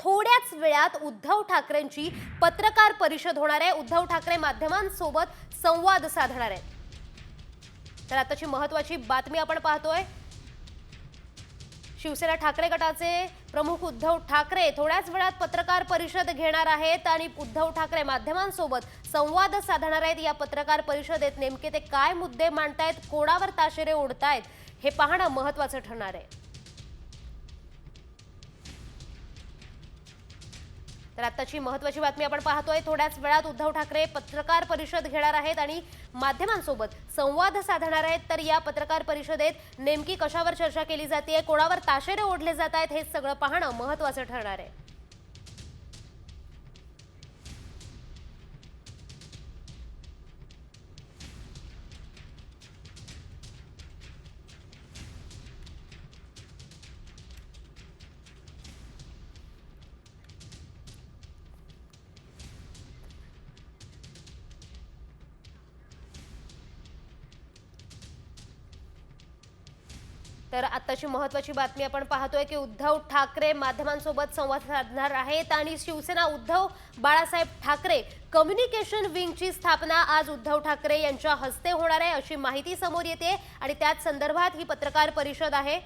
थोड्याच वेळात उद्धव ठाकरेंची पत्रकार परिषद होणार आहे। उद्धव ठाकरे माध्यमांसोबत संवाद साधणार आहेत। तर आताची महत्त्वाची बातमी आपण पाहतोय। शिवसेना ठाकरे गटाचे प्रमुख उद्धव ठाकरे थोड्याच वेळात पत्रकार परिषद घेणार आहेत आणि उद्धव ठाकरे माध्यमांसोबत संवाद साधणार आहेत। या पत्रकार परिषदेत नेमके ते काय मुद्दे मांडतायत, कोणावर ताशेरे ओढतायत हे पाहणं महत्त्वाचं ठरणार आहे। तर आताची महत्त्वाची बातमी आपण पाहतोय। थोड्याच वेळात उद्धव ठाकरे पत्रकार परिषद घेणार आहेत आणि माध्यमांसोबत संवाद साधणार आहेत। तर या पत्रकार परिषदेत नेमकी कशावर चर्चा केली जाते, कोणावर ताशेरे ओढले जात आहेत हे सगळं पाहणं महत्त्वाचं ठरणार आहे। तर आताची महत्त्वाची बातमी आपण पाहतोय की उद्धव ठाकरे माध्यमांसोबत संवाद साधणार आहेत आणि शिवसेना उद्धव बाळासाहेब ठाकरे कम्युनिकेशन विंगची स्थापना आज उद्धव ठाकरे यांच्या हस्ते होणार आहे अशी माहिती समोर येते आणि त्याच संदर्भात ही पत्रकार परिषद आहे।